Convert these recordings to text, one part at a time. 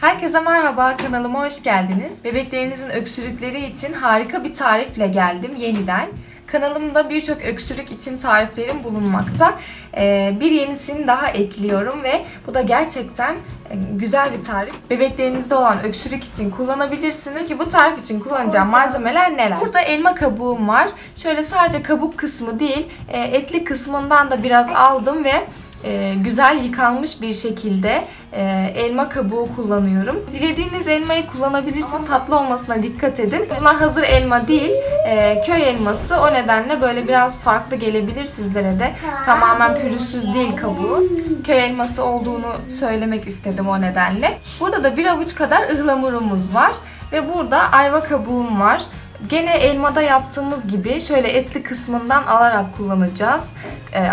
Herkese merhaba, kanalıma hoş geldiniz. Bebeklerinizin öksürükleri için harika bir tarifle geldim yeniden. Kanalımda birçok öksürük için tariflerim bulunmakta. Bir yenisini daha ekliyorum ve bu da gerçekten güzel bir tarif. Bebeklerinizde olan öksürük için kullanabilirsiniz. Ki bu tarif için kullanacağım malzemeler neler? Burada elma kabuğum var. Şöyle sadece kabuk kısmı değil, etli kısmından da biraz aldım ve güzel yıkanmış bir şekilde elma kabuğu kullanıyorum. Dilediğiniz elmayı kullanabilirsiniz. Tatlı olmasına dikkat edin. Bunlar hazır elma değil, köy elması. O nedenle böyle biraz farklı gelebilir sizlere de. Tamamen pürüzsüz değil kabuğu. Köy elması olduğunu söylemek istedim o nedenle. Burada da bir avuç kadar ıhlamurumuz var. Ve burada ayva kabuğum var. Gene elmada yaptığımız gibi şöyle etli kısmından alarak kullanacağız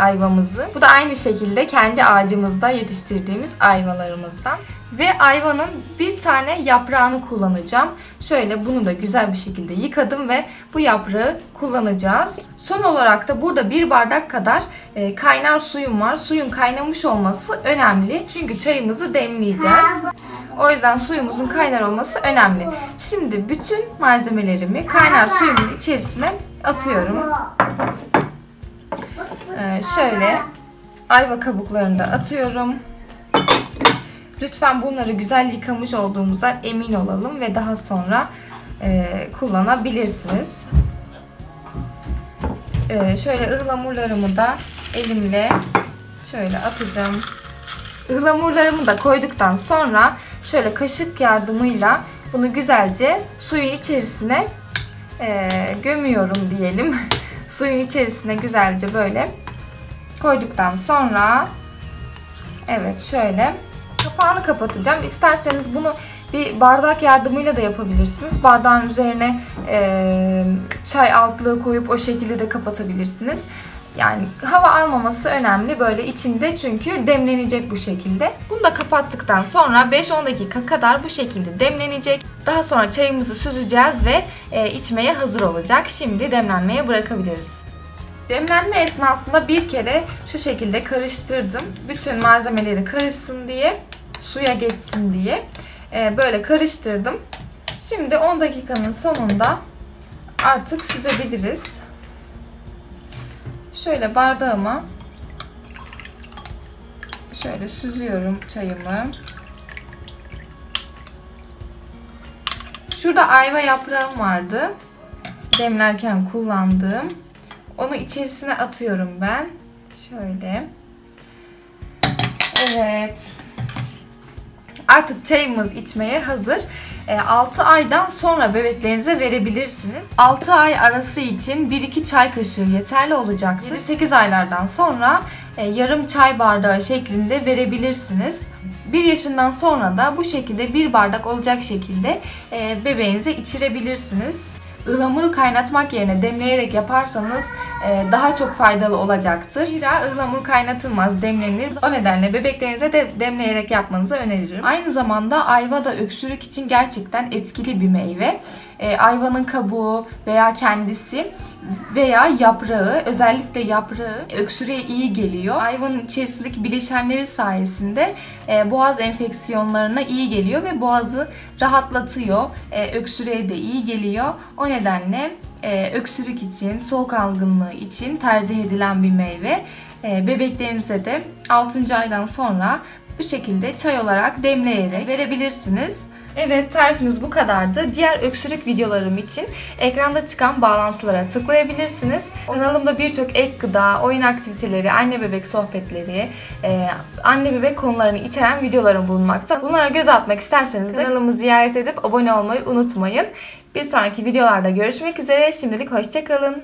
ayvamızı. Bu da aynı şekilde kendi ağacımızda yetiştirdiğimiz ayvalarımızdan. Ve ayvanın bir tane yaprağını kullanacağım. Şöyle bunu da güzel bir şekilde yıkadım ve bu yaprağı kullanacağız. Son olarak da burada bir bardak kadar kaynar suyum var. Suyun kaynamış olması önemli. Çünkü çayımızı demleyeceğiz. O yüzden suyumuzun kaynar olması önemli. Şimdi bütün malzemelerimi kaynar suyumun içerisine atıyorum. Şöyle ayva kabuklarını da atıyorum. Lütfen bunları güzel yıkamış olduğumuzdan emin olalım ve daha sonra kullanabilirsiniz. Şöyle ıhlamurlarımı da elimle şöyle atacağım. Ihlamurlarımı da koyduktan sonra şöyle kaşık yardımıyla bunu güzelce suyun içerisine gömüyorum diyelim. Suyun içerisine güzelce böyle koyduktan sonra evet şöyle kapağını kapatacağım. İsterseniz bunu bir bardak yardımıyla da yapabilirsiniz. Bardağın üzerine çay altlığı koyup o şekilde de kapatabilirsiniz. Yani hava almaması önemli böyle içinde çünkü demlenecek bu şekilde. Bunu da kapattıktan sonra 5-10 dakika kadar bu şekilde demlenecek. Daha sonra çayımızı süzeceğiz ve içmeye hazır olacak. Şimdi demlenmeye bırakabiliriz. Demlenme esnasında bir kere şu şekilde karıştırdım. Bütün malzemeleri karışsın diye, suya geçsin diye böyle karıştırdım. Şimdi 10 dakikanın sonunda artık süzebiliriz. Şöyle bardağıma şöyle süzüyorum çayımı. Şurada ayva yaprağım vardı. Demlerken kullandığım. Onu içerisine atıyorum ben. Şöyle. Evet. Artık çayımız içmeye hazır. 6 aydan sonra bebeklerinize verebilirsiniz. 6 ay arası için 1-2 çay kaşığı yeterli olacaktır. 8 aylardan sonra yarım çay bardağı şeklinde verebilirsiniz. 1 yaşından sonra da bu şekilde 1 bardak olacak şekilde bebeğinize içirebilirsiniz. Ihlamuru kaynatmak yerine demleyerek yaparsanız daha çok faydalı olacaktır. Zira ıhlamur kaynatılmaz, demlenir. O nedenle bebeklerinize de demleyerek yapmanızı öneririm. Aynı zamanda ayva da öksürük için gerçekten etkili bir meyve. Ayvanın kabuğu veya kendisi veya yaprağı, özellikle yaprağı öksürüğe iyi geliyor. Ayvanın içerisindeki bileşenleri sayesinde boğaz enfeksiyonlarına iyi geliyor ve boğazı rahatlatıyor. Öksürüğe de iyi geliyor. O nedenle öksürük için, soğuk algınlığı için tercih edilen bir meyve. Bebeklerinize de 6. aydan sonra bu şekilde çay olarak demleyerek verebilirsiniz. Evet, tarifimiz bu kadardı. Diğer öksürük videolarım için ekranda çıkan bağlantılara tıklayabilirsiniz. Kanalımda birçok ek gıda, oyun aktiviteleri, anne bebek sohbetleri, anne bebek konularını içeren videolarım bulunmakta. Bunlara göz atmak isterseniz de kanalımı ziyaret edip abone olmayı unutmayın. Bir sonraki videolarda görüşmek üzere. Şimdilik hoşça kalın.